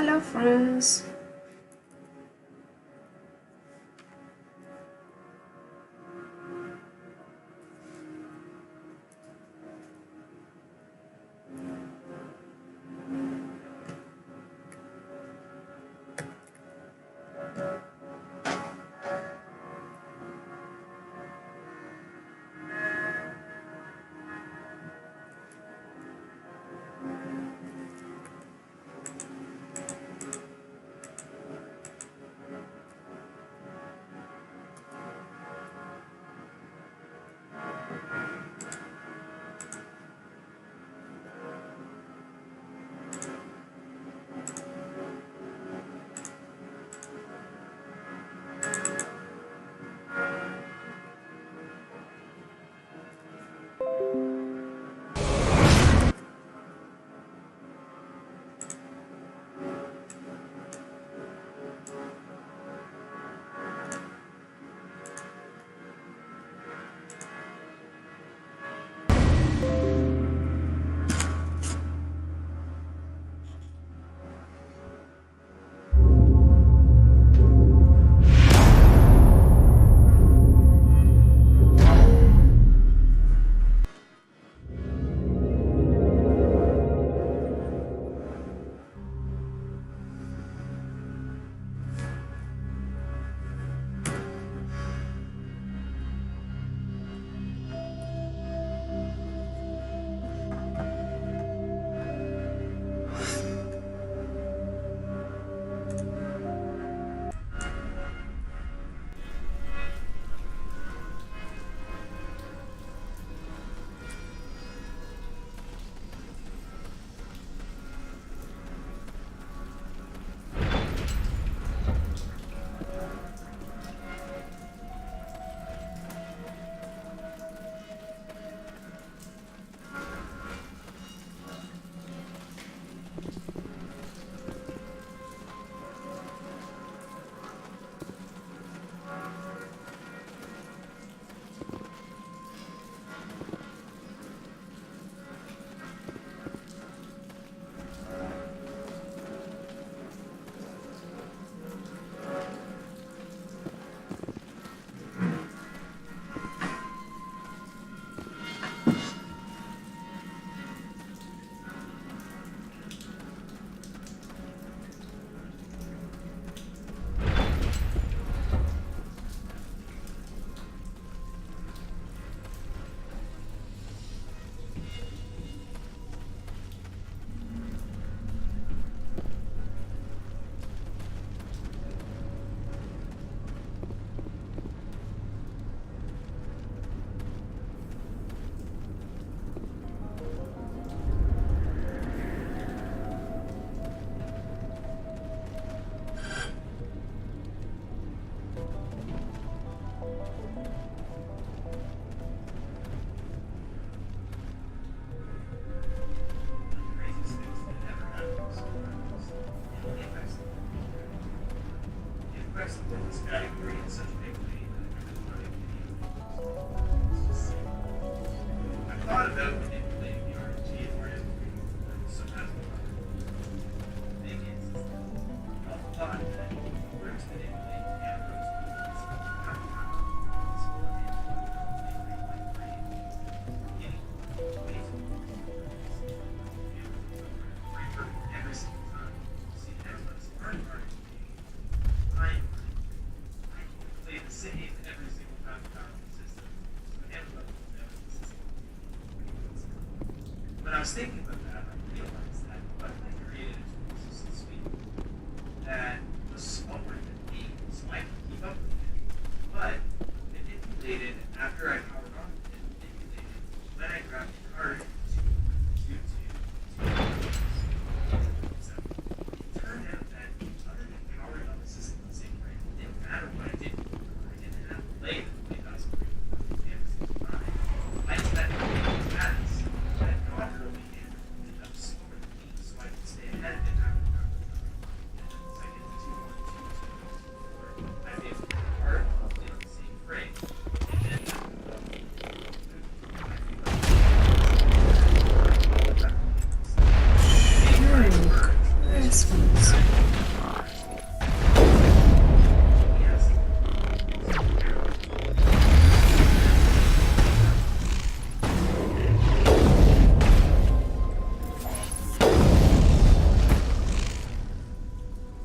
Hello, friends.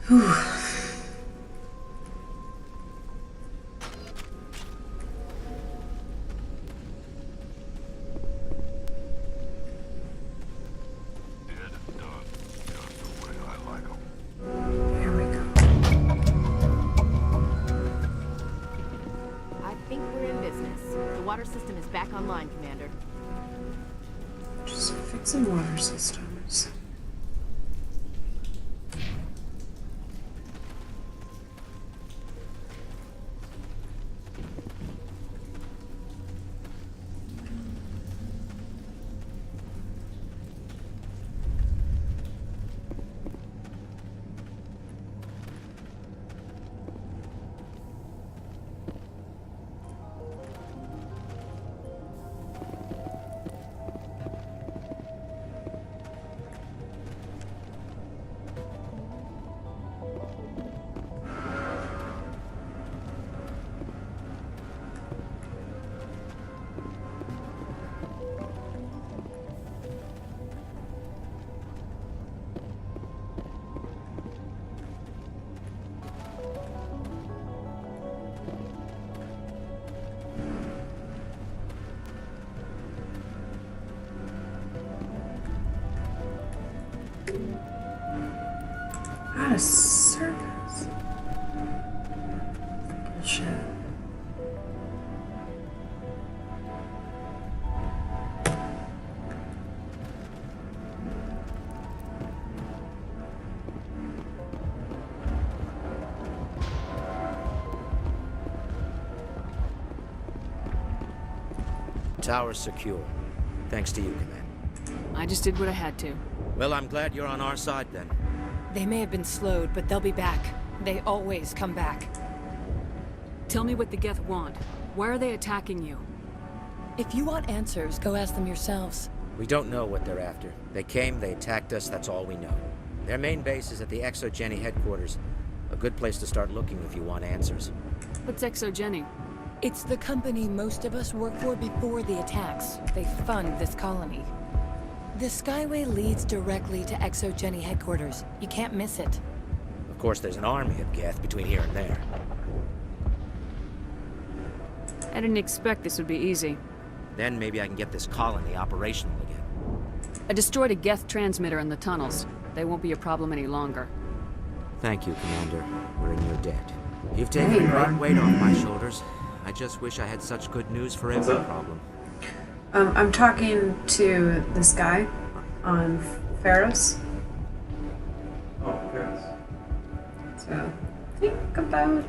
Whew. Here we go. I think we're in business. The water system is back online, Commander. Just fixing water systems. Out of service. Bullshit. Tower's secure. Thanks to you, Commander. I just did what I had to. Well, I'm glad you're on our side then. They may have been slowed, but they'll be back. They always come back. Tell me what the Geth want. Why are they attacking you? If you want answers, go ask them yourselves. We don't know what they're after. They came, they attacked us, that's all we know. Their main base is at the Exogeny headquarters. A good place to start looking if you want answers. What's Exogeny? It's the company most of us worked for before the attacks. They fund this colony. The Skyway leads directly to Exogeny headquarters. You can't miss it. Of course, there's an army of Geth between here and there. I didn't expect this would be easy. Then maybe I can get this colony operational again. I destroyed a Geth transmitter in the tunnels. They won't be a problem any longer. Thank you, Commander. We're in your debt. You've taken a great weight off my shoulders. I just wish I had such good news for every problem. I'm talking to this guy on Pharos. Oh, yes. So, think about...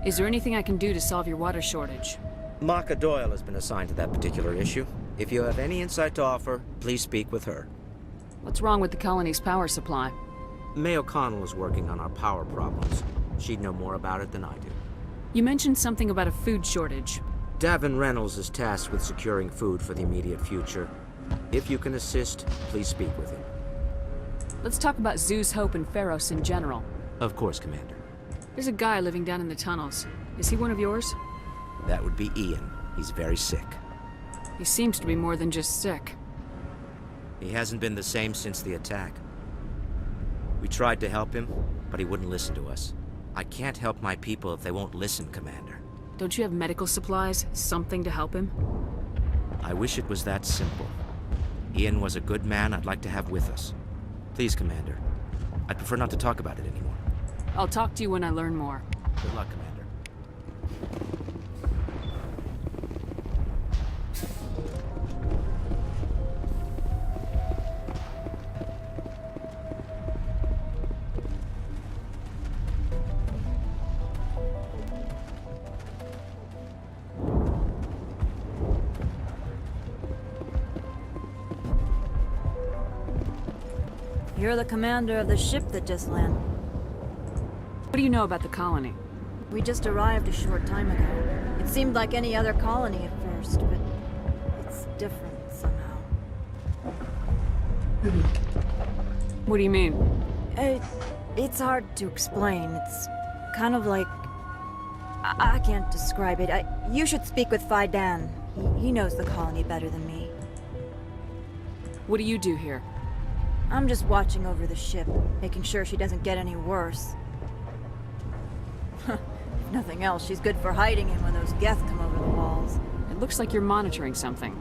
Is there anything I can do to solve your water shortage? Maka Doyle has been assigned to that particular issue. If you have any insight to offer, please speak with her. What's wrong with the colony's power supply? May O'Connell is working on our power problems. She'd know more about it than I do. You mentioned something about a food shortage. Davin Reynolds is tasked with securing food for the immediate future. If you can assist, please speak with him. Let's talk about Zoo's Hope and Pharos in general. Of course, Commander. There's a guy living down in the tunnels. Is he one of yours? That would be Ian. He's very sick. He seems to be more than just sick. He hasn't been the same since the attack. We tried to help him, but he wouldn't listen to us. I can't help my people if they won't listen, Commander. Don't you have medical supplies? Something to help him? I wish it was that simple. Ian was a good man I'd like to have with us. Please, Commander. I'd prefer not to talk about it anymore. I'll talk to you when I learn more. Good luck, Commander. You're the commander of the ship that just landed. What do you know about the colony? We just arrived a short time ago. It seemed like any other colony at first, but it's different somehow. What do you mean? It's hard to explain. It's kind of like... I can't describe it. You should speak with Phi Dan. He knows the colony better than me. What do you do here? I'm just watching over the ship, making sure she doesn't get any worse. If nothing else, she's good for hiding in when those Geth come over the walls. It looks like you're monitoring something.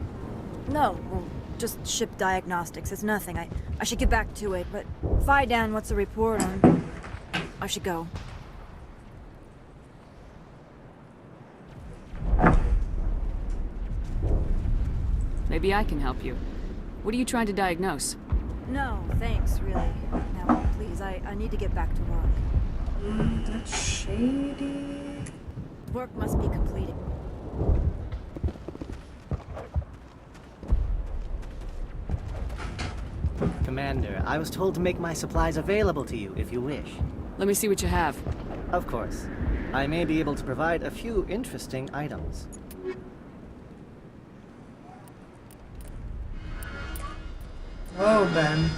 No, well, just ship diagnostics. It's nothing. I should get back to it, but Phi Dan, what's the report on? I should go. Maybe I can help you. What are you trying to diagnose? No, thanks, really. Now, please, I need to get back to work. That's shady. Work must be completed. Commander, I was told to make my supplies available to you if you wish. Let me see what you have. Of course. I may be able to provide a few interesting items. Whoa, Ben.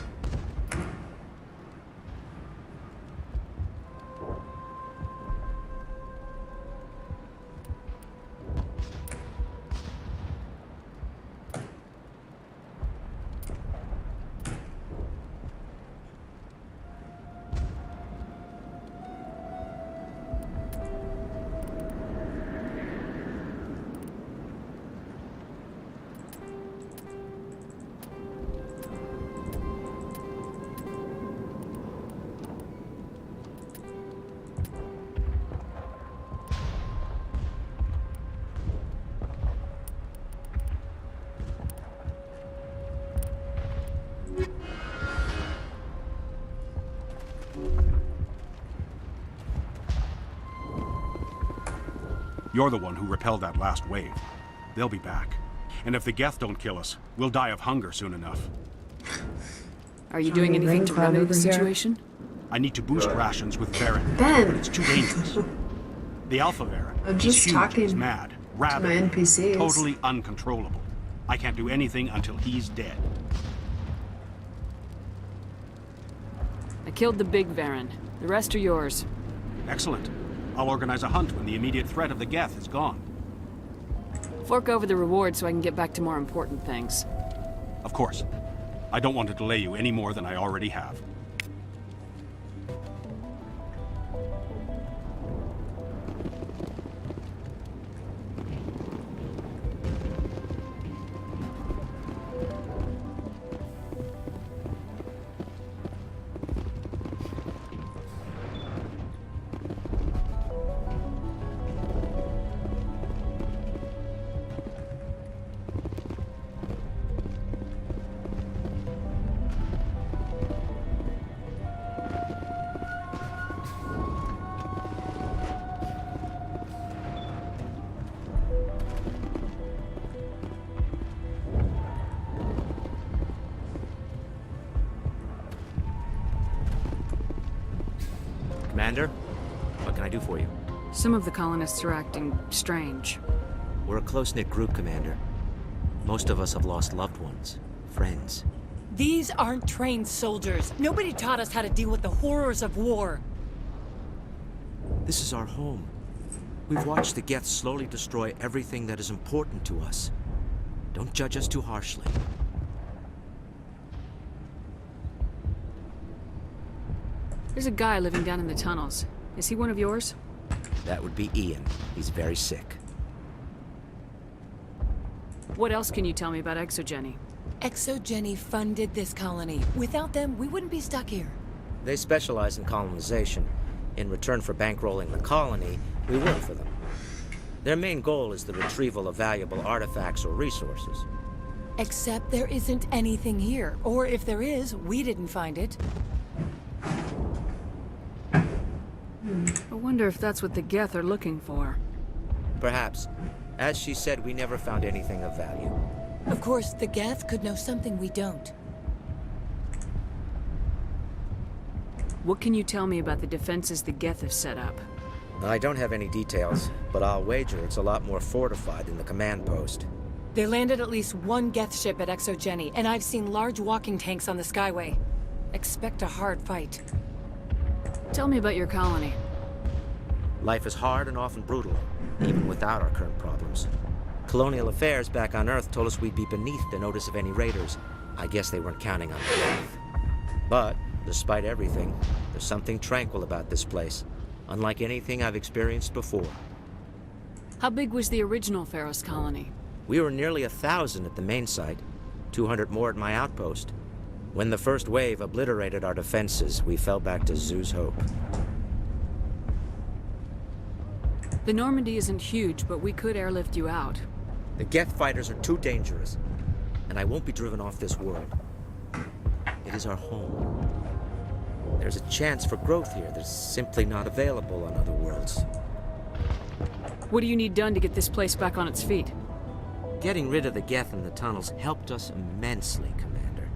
You're the one who repelled that last wave. They'll be back. And if the Geth don't kill us, we'll die of hunger soon enough. Are you doing anything to remedy the situation? I need to boost rations with Varen, Ben. but it's too dangerous. The Alpha Varen, I'm he's just huge, talking he's mad, my rabid, NPCs. totally uncontrollable. I can't do anything until he's dead. I killed the big Varen. The rest are yours. Excellent. I'll organize a hunt when the immediate threat of the Geth is gone. Fork over the reward so I can get back to more important things. Of course. I don't want to delay you any more than I already have. Commander, what can I do for you? Some of the colonists are acting strange. We're a close-knit group, Commander. Most of us have lost loved ones, friends. These aren't trained soldiers. Nobody taught us how to deal with the horrors of war. This is our home. We've watched the Geth slowly destroy everything that is important to us. Don't judge us too harshly. There's a guy living down in the tunnels. Is he one of yours? That would be Ian. He's very sick. What else can you tell me about Exogeny? Exogeny funded this colony. Without them, we wouldn't be stuck here. They specialize in colonization. In return for bankrolling the colony, we work for them. Their main goal is the retrieval of valuable artifacts or resources. Except there isn't anything here. Or if there is, we didn't find it. I wonder if that's what the Geth are looking for. Perhaps. As she said, we never found anything of value. Of course, the Geth could know something we don't. What can you tell me about the defenses the Geth have set up? I don't have any details, but I'll wager it's a lot more fortified than the command post. They landed at least one Geth ship at Exogeny, and I've seen large walking tanks on the Skyway. Expect a hard fight. Tell me about your colony. Life is hard and often brutal, even without our current problems. Colonial affairs back on Earth told us we'd be beneath the notice of any raiders. I guess they weren't counting on the Geth. But, despite everything, there's something tranquil about this place, unlike anything I've experienced before. How big was the original Pharaoh's colony? We were nearly 1,000 at the main site, 200 more at my outpost. When the first wave obliterated our defenses, we fell back to Zoo's hope. The Normandy isn't huge, but we could airlift you out. The Geth fighters are too dangerous, and I won't be driven off this world. It is our home. There's a chance for growth here that's simply not available on other worlds. What do you need done to get this place back on its feet? Getting rid of the Geth in the tunnels helped us immensely, Commander.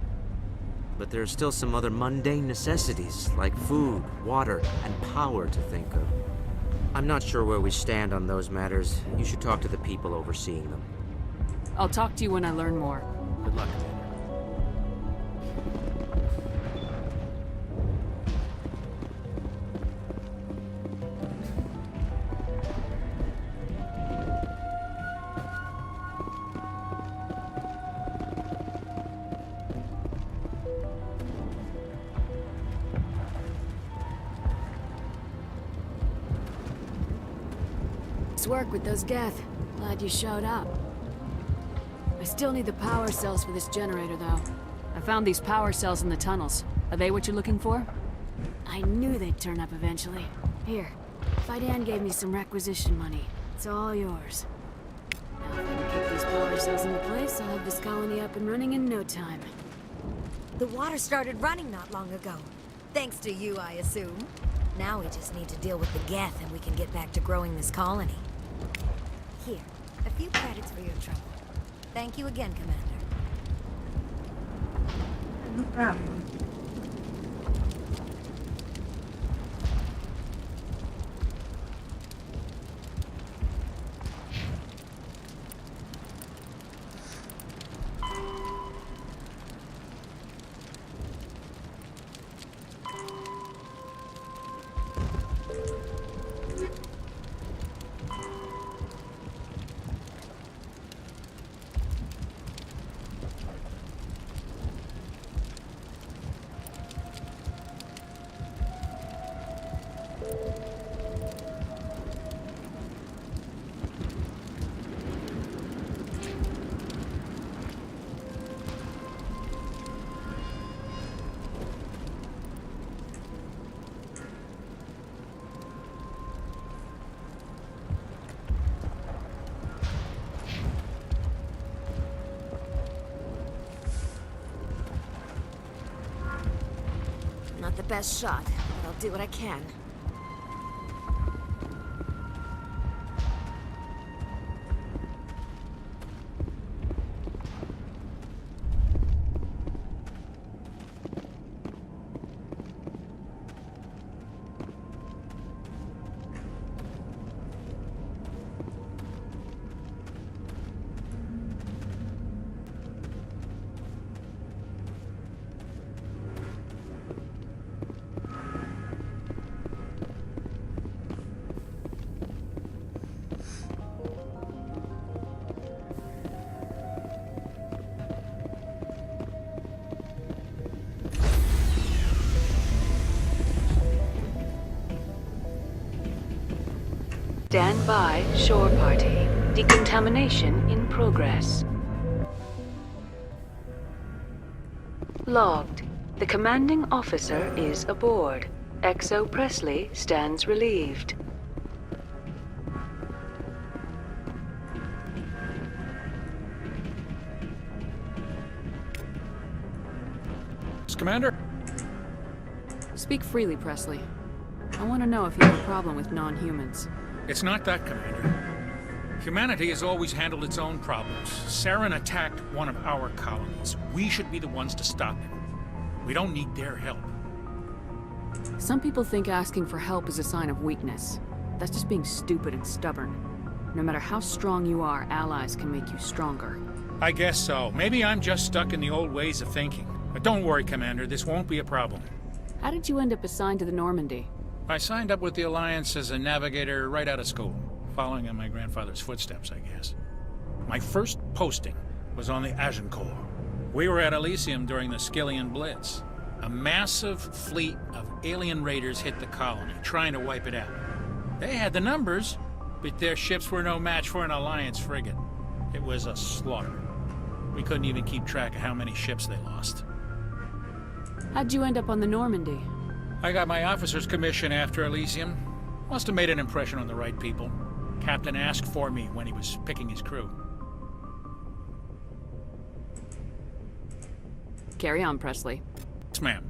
But there are still some other mundane necessities, like food, water, and power to think of. I'm not sure where we stand on those matters. You should talk to the people overseeing them. I'll talk to you when I learn more. Good luck, Commander. Nice work with those Geth. Glad you showed up. I still need the power cells for this generator, though. I found these power cells in the tunnels. Are they what you're looking for? I knew they'd turn up eventually. Here, Fidan gave me some requisition money. It's all yours. Now if I can keep these power cells into place, I'll have this colony up and running in no time. The water started running not long ago. Thanks to you, I assume. Now we just need to deal with the Geth and we can get back to growing this colony. Here, a few credits for your trouble. Thank you again, Commander. No problem. Not the best shot, but I'll do what I can. Stand by, shore party. Decontamination in progress. Logged. The commanding officer is aboard. XO Presley stands relieved. Commander? Speak freely, Presley. I want to know if you have a problem with non-humans. It's not that, Commander. Humanity has always handled its own problems. Saren attacked one of our colonies. We should be the ones to stop him. We don't need their help. Some people think asking for help is a sign of weakness. That's just being stupid and stubborn. No matter how strong you are, allies can make you stronger. I guess so. Maybe I'm just stuck in the old ways of thinking. But don't worry, Commander. This won't be a problem. How did you end up assigned to the Normandy? I signed up with the Alliance as a navigator right out of school, following in my grandfather's footsteps, I guess. My first posting was on the Agincourt. We were at Elysium during the Skillian Blitz. A massive fleet of alien raiders hit the colony, trying to wipe it out. They had the numbers, but their ships were no match for an Alliance frigate. It was a slaughter. We couldn't even keep track of how many ships they lost. How'd you end up on the Normandy? I got my officer's commission after Elysium. Must have made an impression on the right people. Captain asked for me when he was picking his crew. Carry on, Presley. Yes, ma'am.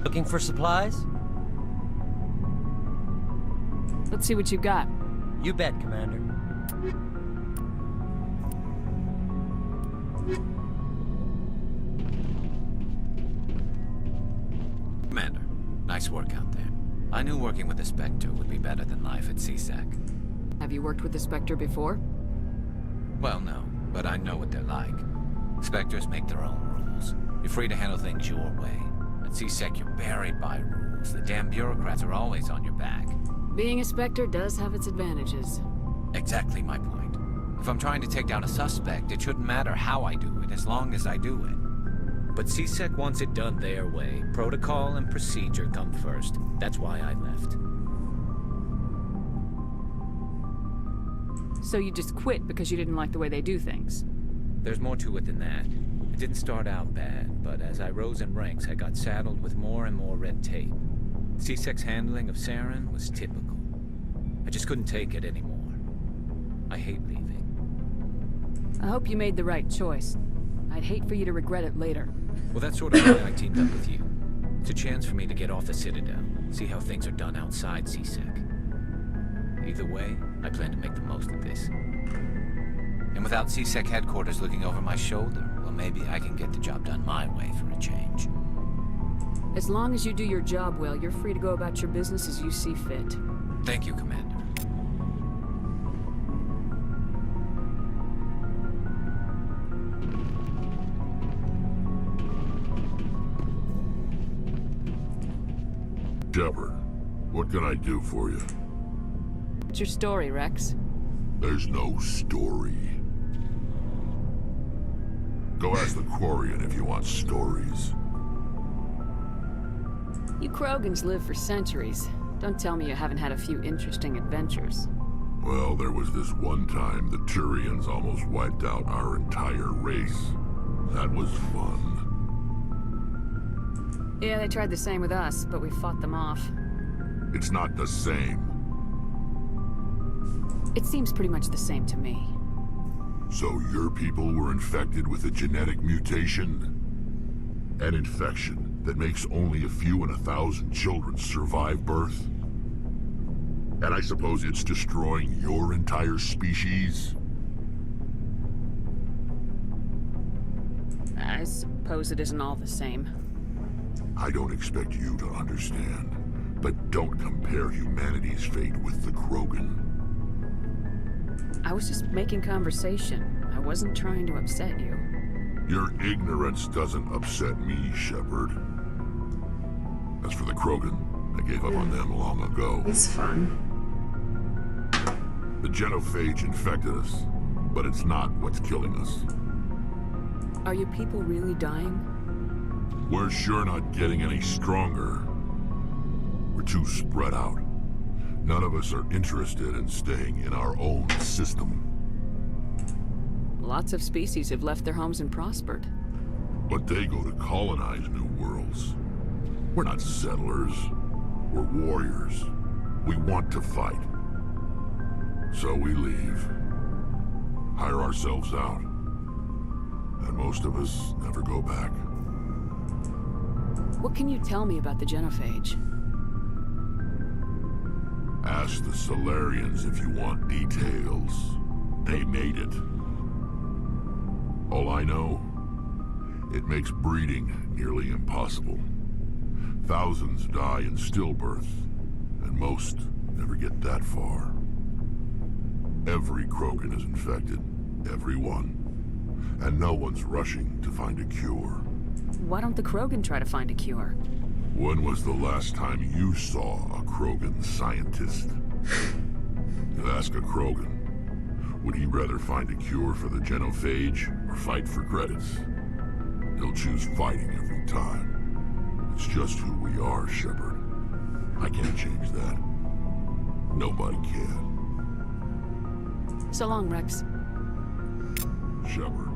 Looking for supplies? Let's see what you got. You bet, Commander. Commander, nice work out there. I knew working with the Spectre would be better than life at CSEC. Have you worked with the Spectre before? Well, no, but I know what they're like. Spectres make their own rules. You're free to handle things your way. At CSEC, you're buried by rules. The damn bureaucrats are always on your back. Being a Spectre does have its advantages. Exactly my point. If I'm trying to take down a suspect, it shouldn't matter how I do it, as long as I do it. But CSEC wants it done their way. Protocol and procedure come first. That's why I left. So you just quit because you didn't like the way they do things? There's more to it than that. It didn't start out bad, but as I rose in ranks, I got saddled with more and more red tape. CSEC's handling of Saren was typical. I just couldn't take it anymore. I hate leaving. I hope you made the right choice. I'd hate for you to regret it later. Well, that's sort of why I teamed up with you. It's a chance for me to get off the Citadel, see how things are done outside CSEC. Either way, I plan to make the most of this. And without CSEC headquarters looking over my shoulder, well, maybe I can get the job done my way for a change. As long as you do your job well, you're free to go about your business as you see fit. Thank you, Commander. Shepard, what can I do for you? What's your story, Rex? There's no story. Go ask the Quarian if you want stories. You Krogans live for centuries. Don't tell me you haven't had a few interesting adventures. Well, there was this one time the Turians almost wiped out our entire race. That was fun. Yeah, they tried the same with us, but we fought them off. It's not the same. It seems pretty much the same to me. So your people were infected with a genetic mutation? An infection that makes only a few in 1,000 children survive birth? And I suppose it's destroying your entire species? I suppose it isn't all the same. I don't expect you to understand, but don't compare humanity's fate with the Krogan. I was just making conversation. I wasn't trying to upset you. Your ignorance doesn't upset me, Shepard. As for the Krogan, I gave up on them long ago. He's fun. The genophage infected us, but it's not what's killing us. Are your people really dying? We're sure not getting any stronger. We're too spread out. None of us are interested in staying in our own system. Lots of species have left their homes and prospered. But they go to colonize new worlds. We're not settlers. We're warriors. We want to fight. So we leave. Hire ourselves out. And most of us never go back. What can you tell me about the genophage? Ask the Solarians if you want details. They made it. All I know, it makes breeding nearly impossible. Thousands die in stillbirth, and most never get that far. Every Krogan is infected. Every one. And no one's rushing to find a cure. Why don't the Krogan try to find a cure? When was the last time you saw a Krogan scientist? You ask a Krogan, would he rather find a cure for the genophage or fight for credits? He'll choose fighting every time. It's just who we are, Shepard. I can't change that. Nobody can. So long, Rex. Shepard.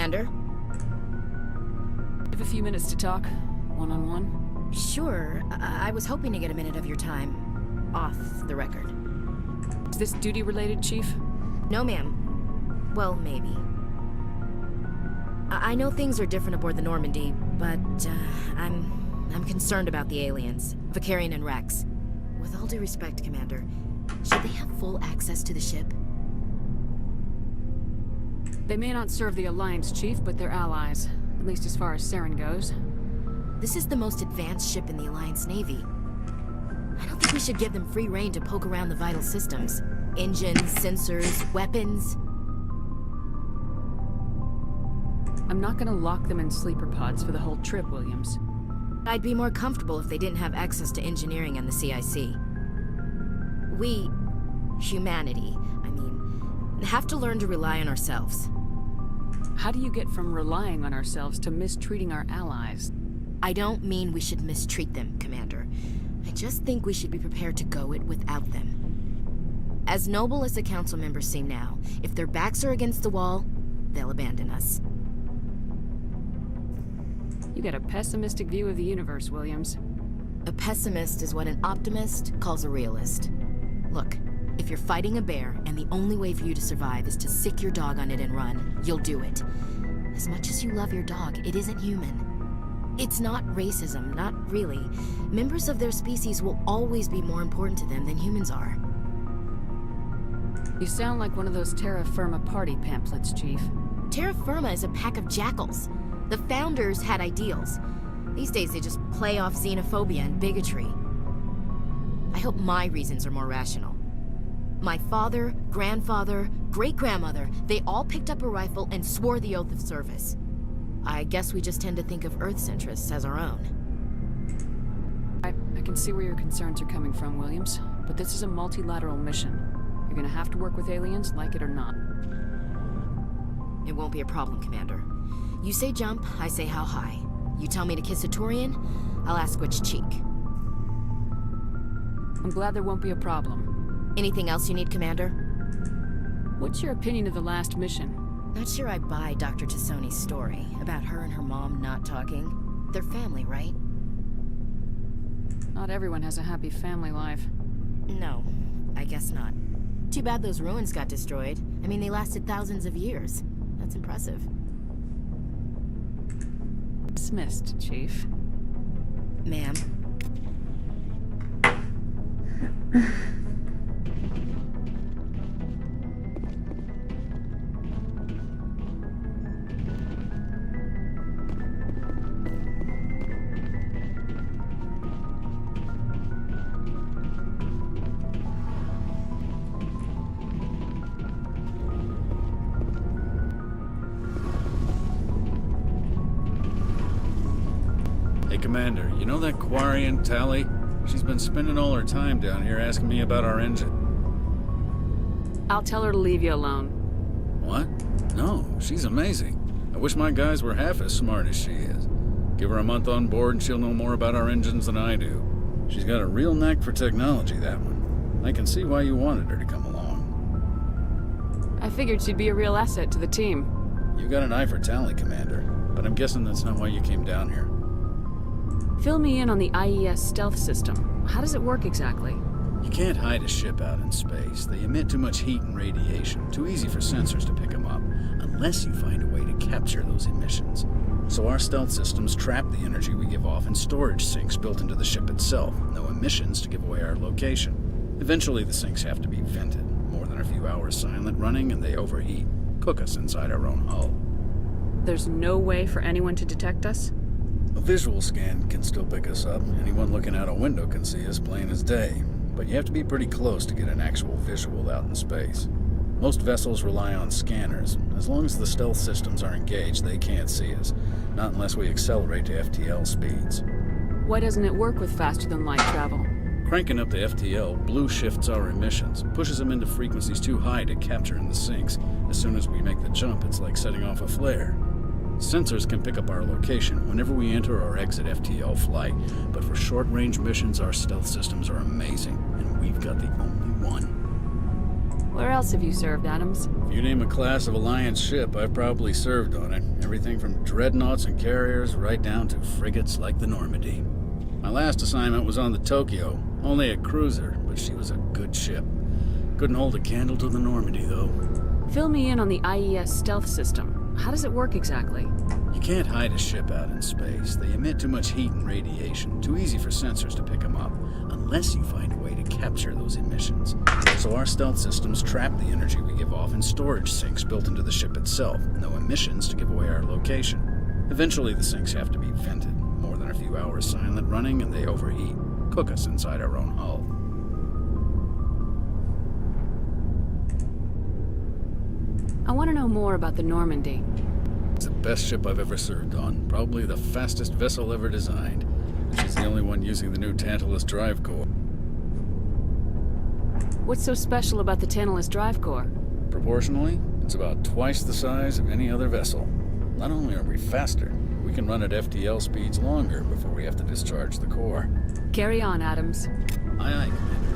Commander? Have a few minutes to talk, one-on-one? Sure. I was hoping to get a minute of your time off the record. Is this duty-related, Chief? No, ma'am. Well, maybe. I know things are different aboard the Normandy, but I'm concerned about the aliens, Vicarian and Rex. With all due respect, Commander, should they have full access to the ship? They may not serve the Alliance, Chief, but they're allies. At least as far as Saren goes. This is the most advanced ship in the Alliance Navy. I don't think we should give them free rein to poke around the vital systems. Engines, sensors, weapons. I'm not gonna lock them in sleeper pods for the whole trip, Williams. I'd be more comfortable if they didn't have access to engineering and the CIC. We, humanity, have to learn to rely on ourselves. How do you get from relying on ourselves to mistreating our allies? I don't mean we should mistreat them, Commander. I just think we should be prepared to go it without them. As noble as the Council members seem now, if their backs are against the wall, they'll abandon us. You got a pessimistic view of the universe, Williams. A pessimist is what an optimist calls a realist. Look, if you're fighting a bear and the only way for you to survive is to sick your dog on it and run, you'll do it. As much as you love your dog, it isn't human. It's not racism, not really. Members of their species will always be more important to them than humans are. You sound like one of those Terra Firma party pamphlets, Chief. Terra Firma is a pack of jackals. The founders had ideals. These days they just play off xenophobia and bigotry. I hope my reasons are more rational. My father, grandfather, great-grandmother, they all picked up a rifle and swore the oath of service. I guess we just tend to think of Earth's interests as our own. I can see where your concerns are coming from, Williams, but this is a multilateral mission. You're gonna have to work with aliens, like it or not. It won't be a problem, Commander. You say jump, I say how high. You tell me to kiss a Turian, I'll ask which cheek. I'm glad there won't be a problem. Anything else you need, Commander? What's your opinion of the last mission? Not sure I buy Dr. Tassoni's story about her and her mom not talking. They're family, right? Not everyone has a happy family life. No, I guess not. Too bad those ruins got destroyed. I mean, they lasted thousands of years. That's impressive. Dismissed, Chief. Ma'am. Hey, Commander, you know that Quarian, Tally? She's been spending all her time down here asking me about our engine. I'll tell her to leave you alone. What? No, she's amazing. I wish my guys were half as smart as she is. Give her a month on board and she'll know more about our engines than I do. She's got a real knack for technology, that one. I can see why you wanted her to come along. I figured she'd be a real asset to the team. You got an eye for Tally, Commander, but I'm guessing that's not why you came down here. Fill me in on the IES stealth system. How does it work exactly? You can't hide a ship out in space. They emit too much heat and radiation. Too easy for sensors to pick them up, unless you find a way to capture those emissions. So our stealth systems trap the energy we give off in storage sinks built into the ship itself. No emissions to give away our location. Eventually the sinks have to be vented. More than a few hours silent running and they overheat. Cook us inside our own hull. There's no way for anyone to detect us? A visual scan can still pick us up. Anyone looking out a window can see us plain as day. But you have to be pretty close to get an actual visual out in space. Most vessels rely on scanners. As long as the stealth systems are engaged, they can't see us. Not unless we accelerate to FTL speeds. Why doesn't it work with faster-than-light travel? Cranking up the FTL blue shifts our emissions, pushes them into frequencies too high to capture in the sinks. As soon as we make the jump, it's like setting off a flare. Sensors can pick up our location whenever we enter or exit FTL flight, but for short-range missions, our stealth systems are amazing, and we've got the only one. Where else have you served, Adams? If you name a class of Alliance ship, I've probably served on it. Everything from dreadnoughts and carriers right down to frigates like the Normandy. My last assignment was on the Tokyo, only a cruiser, but she was a good ship. Couldn't hold a candle to the Normandy, though. Fill me in on the IES stealth system. How does it work exactly? You can't hide a ship out in space. They emit too much heat and radiation. Too easy for sensors to pick them up, unless you find a way to capture those emissions. So our stealth systems trap the energy we give off in storage sinks built into the ship itself. No emissions to give away our location. Eventually the sinks have to be vented. More than a few hours silent running and they overheat. Cook us inside our own hull. I want to know more about the Normandy. It's the best ship I've ever served on. Probably the fastest vessel ever designed. And she's the only one using the new Tantalus drive core. What's so special about the Tantalus drive core? Proportionally, it's about twice the size of any other vessel. Not only are we faster, we can run at FTL speeds longer before we have to discharge the core. Carry on, Adams. Aye, aye, Commander.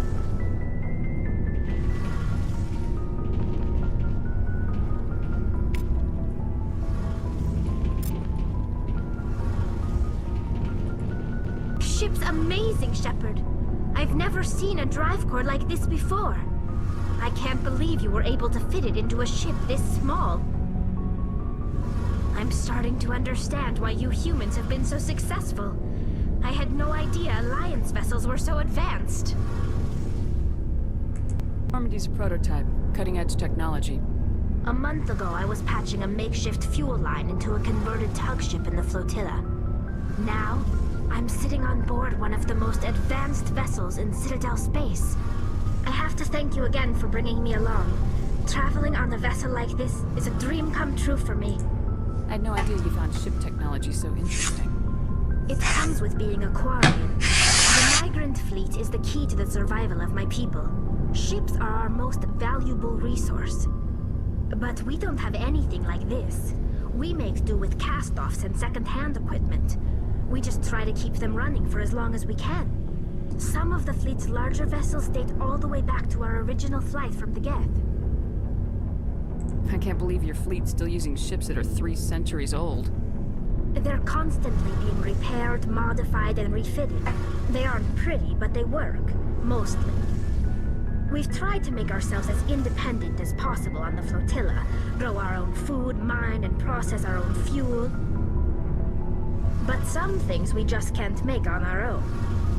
Ship's amazing. amazing, Shepard. I've never seen a drive core like this before. I can't believe you were able to fit it into a ship this small. I'm starting to understand why you humans have been so successful. I had no idea Alliance vessels were so advanced. Normandy's a prototype, cutting-edge technology. A month ago, I was patching a makeshift fuel line into a converted tug ship in the flotilla. Now, I'm sitting on board one of the most advanced vessels in Citadel space. I have to thank you again for bringing me along. Traveling on a vessel like this is a dream come true for me. I had no idea you found ship technology so interesting. It comes with being a Quarian. The migrant fleet is the key to the survival of my people. Ships are our most valuable resource. But we don't have anything like this. We make do with cast-offs and second-hand equipment. We just try to keep them running for as long as we can. Some of the fleet's larger vessels date all the way back to our original flight from the Geth. I can't believe your fleet's still using ships that are 3 centuries old. They're constantly being repaired, modified, and refitted. They aren't pretty, but they work. Mostly. We've tried to make ourselves as independent as possible on the flotilla, grow our own food, mine and process our own fuel. But some things we just can't make on our own.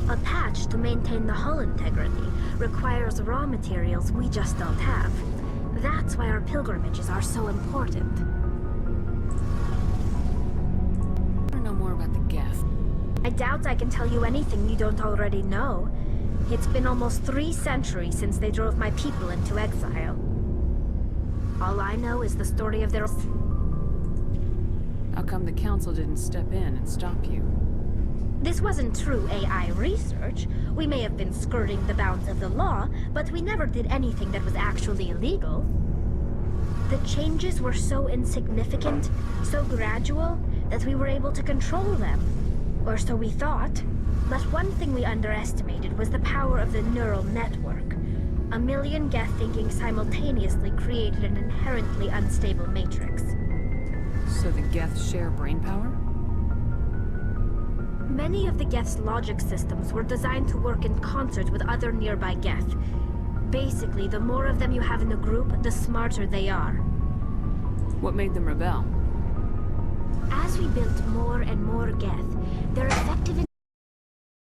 A patch to maintain the hull integrity requires raw materials we just don't have. That's why our pilgrimages are so important. I want to know more about the Geth. I doubt I can tell you anything you don't already know. It's been almost 3 centuries since they drove my people into exile. All I know is the story of their... How come the Council didn't step in and stop you? This wasn't true AI research. We may have been skirting the bounds of the law, but we never did anything that was actually illegal. The changes were so insignificant, so gradual, that we were able to control them. Or so we thought. But one thing we underestimated was the power of the neural network. A million Geth thinking simultaneously created an inherently unstable matrix. So the Geth share brain power? Many of the Geth's logic systems were designed to work in concert with other nearby Geth. Basically, the more of them you have in a group, the smarter they are. What made them rebel? As we built more and more Geth, their